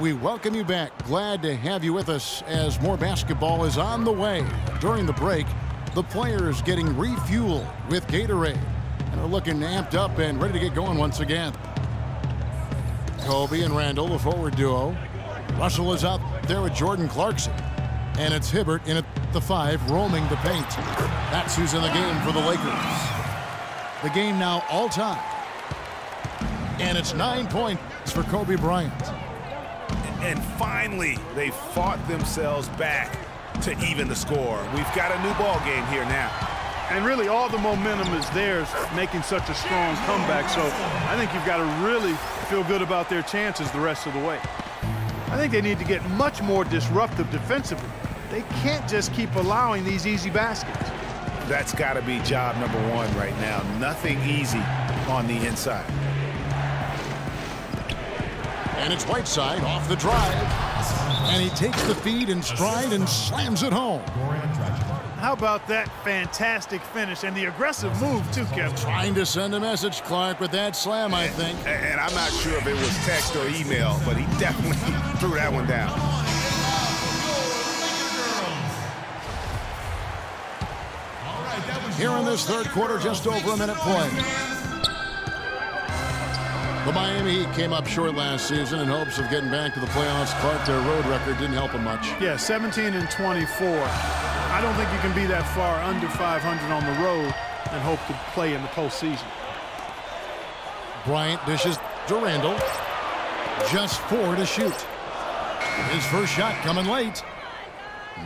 we welcome you back. Glad to have you with us as more basketball is on the way. During the break, the players getting refueled with Gatorade and are looking amped up and ready to get going once again. Kobe and Randall, the forward duo. Russell is out there with Jordan Clarkson. And it's Hibbert in at the 5, roaming the paint. That's who's in the game for the Lakers. The game now all time. And it's 9 points for Kobe Bryant. And finally, they fought themselves back to even the score. We've got a new ball game here now. And really, all the momentum is theirs, making such a strong comeback. So I think you've got to really feel good about their chances the rest of the way. I think they need to get much more disruptive defensively. They can't just keep allowing these easy baskets. That's got to be job number one right now. Nothing easy on the inside. And it's Whiteside off the drive. And he takes the feed in stride and slams it home. How about that fantastic finish and the aggressive move, too, Kevin? Trying to send a message, Clark, with that slam, I think. And I'm not sure if it was text or email, but he definitely threw that one down. Here in this third quarter, just over a minute play. The Miami Heat came up short last season in hopes of getting back to the playoffs. Clark, their road record didn't help them much. Yeah, 17-24. I don't think you can be that far under 500 on the road and hope to play in the postseason. Bryant dishes to Randall. Just 4 to shoot. His first shot coming late.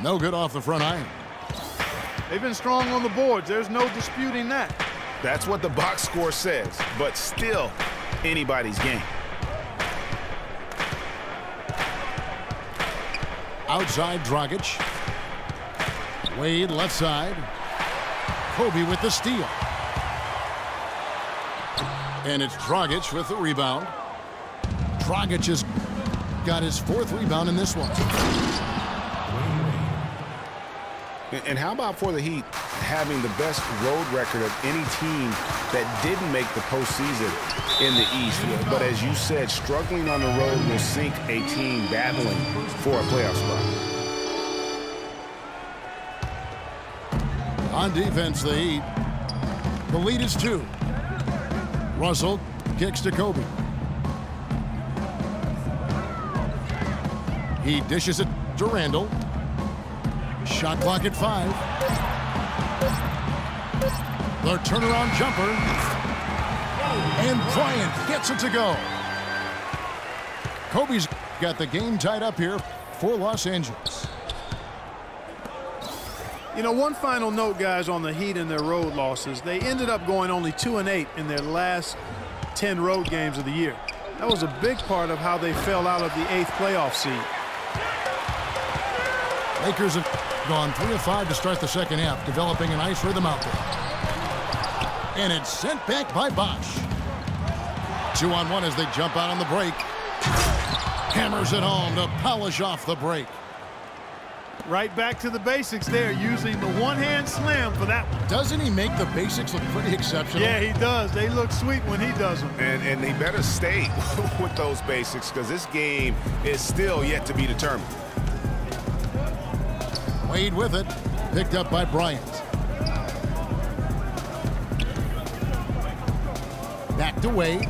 No good off the front iron. They've been strong on the boards. There's no disputing that. That's what the box score says, but still anybody's game. Outside Dragic. Wade left side. Kobe with the steal. And it's Dragic with the rebound. Dragic has got his 4th rebound in this one. And how about for the Heat having the best road record of any team that didn't make the postseason in the East? But as you said, struggling on the road will sink a team battling for a playoff spot. On defense, the Heat. The lead is 2. Russell kicks to Kobe. He dishes it to Randall. Shot clock at 5. The turnaround jumper. And Bryant gets it to go. Kobe's got the game tied up here for Los Angeles. You know, one final note, guys, on the Heat and their road losses. They ended up going only 2-8 in their last 10 road games of the year. That was a big part of how they fell out of the 8th playoff seed. Lakers have gone 3 of 5 to start the second half, developing a nice rhythm out there. And it's sent back by Bosh. 2-on-1 as they jump out on the break. Hammers it home to polish off the break. Right back to the basics there, using the one-hand slam for that one. Doesn't he make the basics look pretty exceptional? Yeah, he does. They look sweet when he does them. And he better stay with those basics because this game is still yet to be determined. Wade with it, picked up by Bryant. Back to Wade.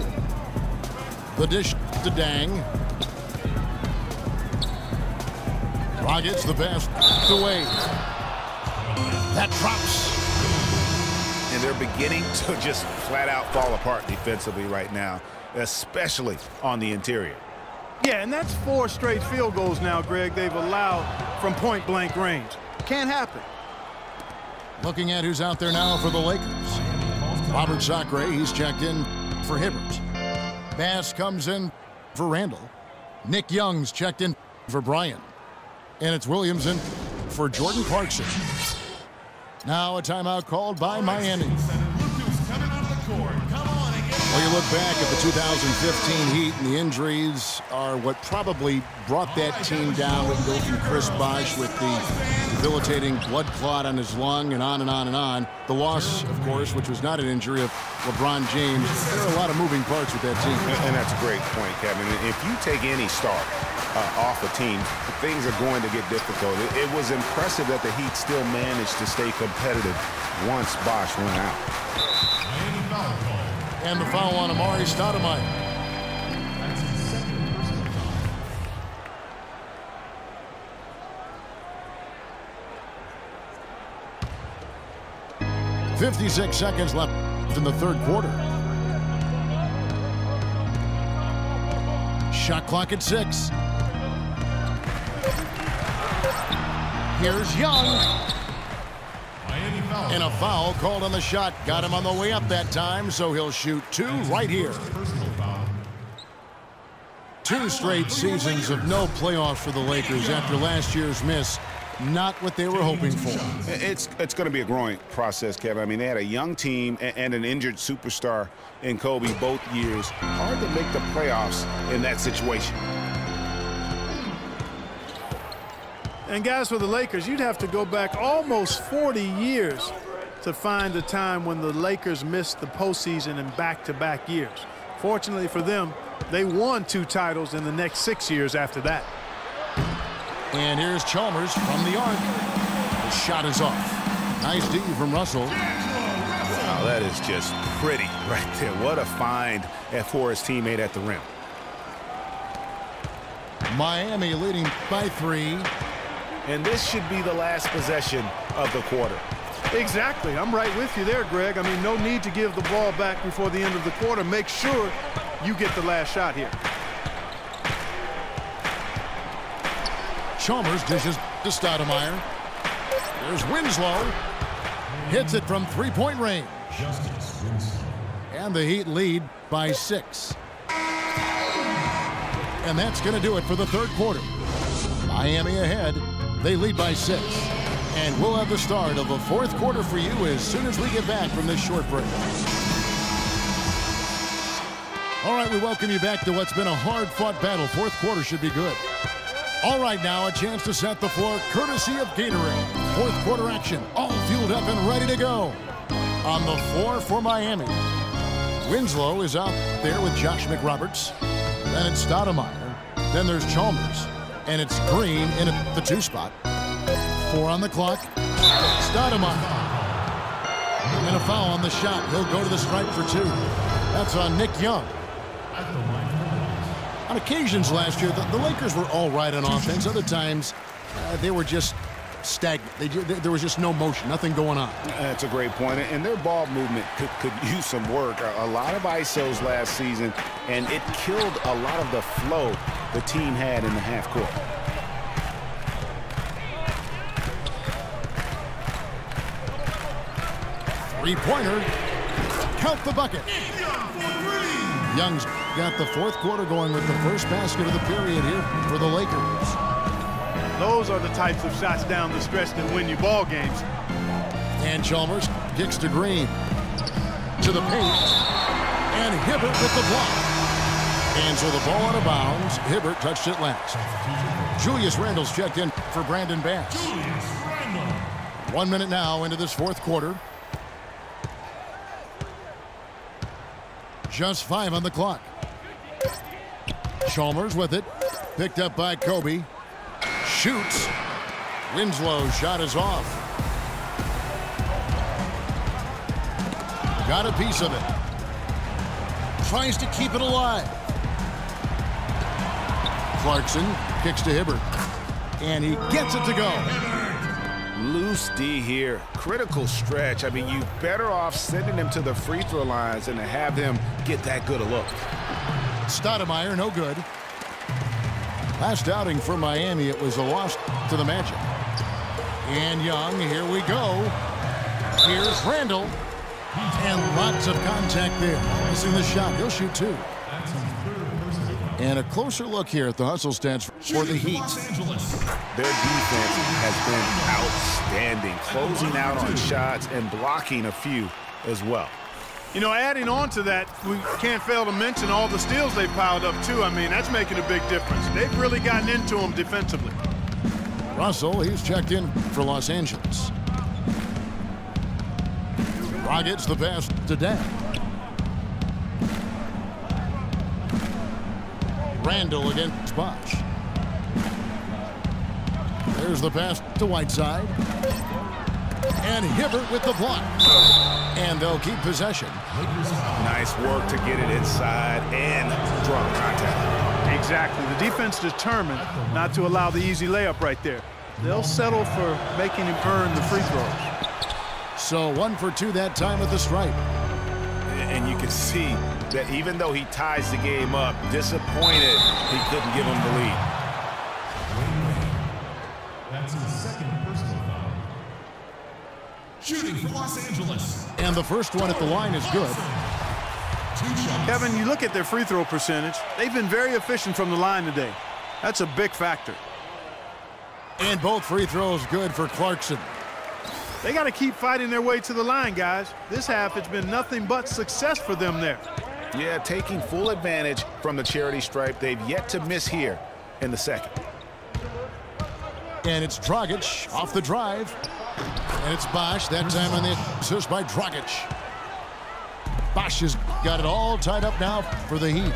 The dish to Dang. Dragic the pass to Wade. That drops. And they're beginning to just flat out fall apart defensively right now, especially on the interior. Yeah, and that's 4 straight field goals now, Greg, they've allowed from point-blank range. Can't happen. Looking at who's out there now for the Lakers. Robert Sacre, he's checked in for Hibbert. Bass comes in for Randall. Nick Young's checked in for Bryant. And it's Williams in for Jordan Clarkson. Now a timeout called by Miami. Well, you look back at the 2015 Heat, and the injuries are what probably brought that team down. We go from Chris Bosh with the debilitating blood clot on his lung and on and on and on. The loss, of course, which was not an injury, of LeBron James. There are a lot of moving parts with that team. And that's a great point, Kevin. If you take any star off a team, things are going to get difficult. It was impressive that the Heat still managed to stay competitive once Bosh went out. And the foul on Amar'e Stoudemire. That's his second personal foul. 56 seconds left in the third quarter. Shot clock at 6. Here's Young. And a foul called on the shot. Got him on the way up that time, so he'll shoot 2 right here. 2 straight seasons of no playoffs for the Lakers after last year's miss. Not what they were hoping for. It's going to be a growing process, Kevin. I mean, they had a young team and an injured superstar in Kobe both years. Hard to make the playoffs in that situation. And guys, for the Lakers, you'd have to go back almost 40 years to find a time when the Lakers missed the postseason in back-to-back years. Fortunately for them, they won 2 titles in the next 6 years after that. And here's Chalmers from the arc. The shot is off. Nice D from Russell. Wow, that is just pretty right there. What a find for his teammate at the rim. Miami leading by 3. And this should be the last possession of the quarter. Exactly. I'm right with you there, Greg. I mean, no need to give the ball back before the end of the quarter. Make sure you get the last shot here. Chalmers dishes to Stoudemire. There's Winslow. Hits it from 3-point range. And the Heat lead by 6. And that's going to do it for the third quarter. Miami ahead. They lead by 6. And we'll have the start of the fourth quarter for you as soon as we get back from this short break. All right, we welcome you back to what's been a hard-fought battle. Fourth quarter should be good. All right, now a chance to set the floor courtesy of Gatorade. Fourth quarter action, all fueled up and ready to go. On the floor for Miami, Winslow is out there with Josh McRoberts. Then it's Stoudemire. Then there's Chalmers. And it's Green in at the 2 spot. 4 on the clock. Stoudemire. And a foul on the shot. He'll go to the stripe for 2. That's on Nick Young. On occasions last year, the Lakers were all right on offense. Other times, they were just stagnant. There was just no motion, nothing going on. That's a great point. And their ball movement could use some work. A lot of ISOs last season, and it killed a lot of the flow the team had in the half court. Three-pointer. Count the bucket. Young's got the fourth quarter going with the first basket of the period here for the Lakers. Those are the types of shots down the stretch that win you ball games. And Chalmers kicks to Green. To the paint. And Hibbert with the block. And so the ball out of bounds. Hibbert touched it last. Julius Randle's checked in for Brandon Bass. 1 minute now into this fourth quarter. Just 5 on the clock. Chalmers with it. Picked up by Kobe. Shoots. Winslow's shot is off. Got a piece of it. Tries to keep it alive. Clarkson kicks to Hibbert. And he gets it to go. Loose D here. Critical stretch. I mean, you better off sending him to the free throw lines than to have him get that good a look. Stoudemire, no good. Last outing for Miami, it was a loss to the Magic. And Young, here we go. Here's Randle. And lots of contact there. Missing the shot. He'll shoot 2. And a closer look here at the hustle stats for the Heat. Their defense has been outstanding, closing out on shots and blocking a few as well. You know, adding on to that, we can't fail to mention all the steals they piled up, too. I mean, that's making a big difference. They've really gotten into them defensively. Russell, he's checked in for Los Angeles. Rockets the pass to Dan. Randle against Bosh. Here's the pass to Whiteside. And Hibbert with the block. And they'll keep possession. Nice work to get it inside and draw the contact. Exactly. The defense determined not to allow the easy layup right there. They'll settle for making him earn the free throws. So 1 for 2 that time at the stripe. And you can see that even though he ties the game up, disappointed he couldn't give him the lead. That's his second personal foul. Shooting for Los Angeles. And the first one at the line is good. 2 shots. Kevin, you look at their free throw percentage. They've been very efficient from the line today. That's a big factor. And both free throws good for Clarkson. They got to keep fighting their way to the line, guys. This half, it's been nothing but success for them there. Yeah, taking full advantage from the charity stripe. They've yet to miss here in the second. And it's Dragic off the drive. And it's Bosch, that time on the assist by Dragic. Bosch has got it all tied up now for the Heat.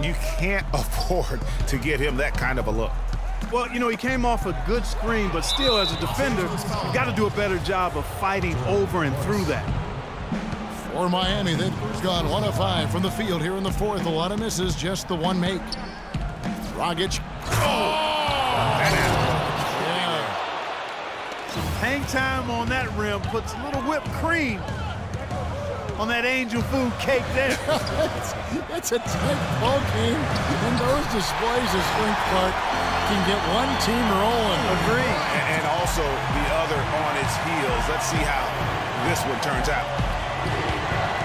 You can't afford to give him that kind of a look. Well, you know, he came off a good screen, but still, as a defender, you got to do a better job of fighting over and through that. For Miami, they've gone 1 of 5 from the field here in the fourth. A lot of misses, just the one make. Dragic. Yeah. Hang time on that rim puts a little whipped cream on that angel food cake there. It's a tight ball game, and those displays of strength, Clark, can get one team rolling. Agreed. And also the other on its heels. Let's see how this one turns out.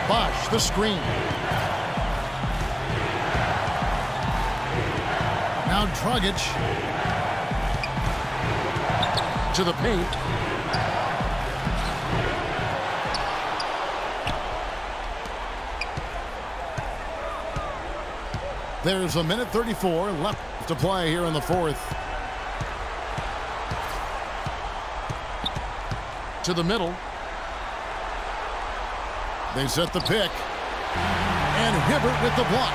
Bosch, the screen. Now Dragic to the paint. There's 1:34 left to play here in the fourth. To the middle. They set the pick. And Hibbert with the block.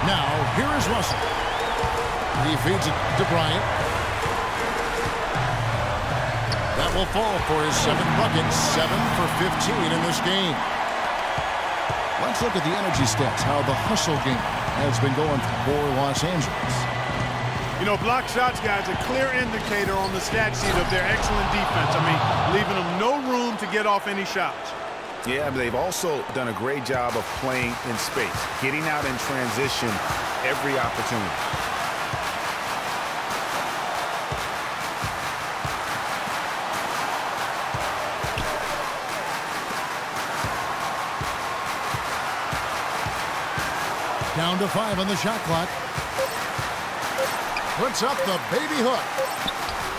Now, here is Russell. He feeds it to Bryant. That will fall for his 7th bucket, 7 for 15 in this game. Let's look at the energy stats, how the hustle game has been going for Los Angeles. You know, block shots, guys, a clear indicator on the stat sheet of their excellent defense. I mean, leaving them no room to get off any shots. Yeah, but they've also done a great job of playing in space, getting out in transition every opportunity. Down to 5 on the shot clock. Puts up the baby hook.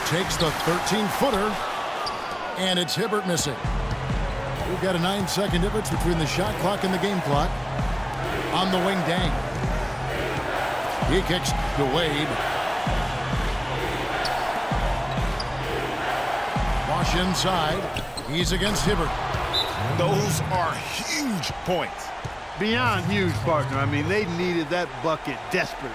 Takes the 13-footer. And it's Hibbert missing. We've got a 9-second difference between the shot clock and the game clock. On the wing, Dang. He kicks to Wade. Bosch inside. He's against Hibbert. Those are huge points. Beyond huge, partner. I mean, they needed that bucket desperately.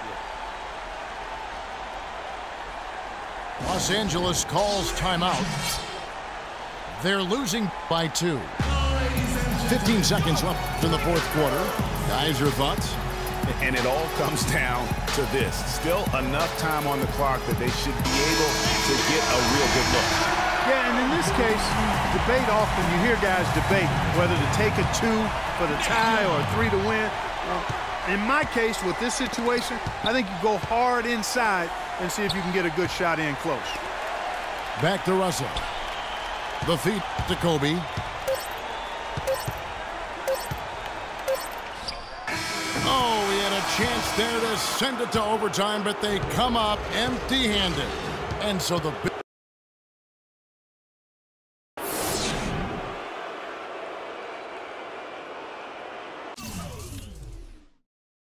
Los Angeles calls timeout. They're losing by 2. 15 seconds left in the fourth quarter. Guys, your thoughts? And it all comes down to this. Still enough time on the clock that they should be able to get a real good look. Yeah, and in this case, you debate often. You hear guys debate whether to take a 2 for the tie or a 3 to win. In my case, with this situation, I think you go hard inside and see if you can get a good shot in close. Back to Russell. The feet to Kobe. Oh, he had a chance there to send it to overtime, but they come up empty-handed. And so the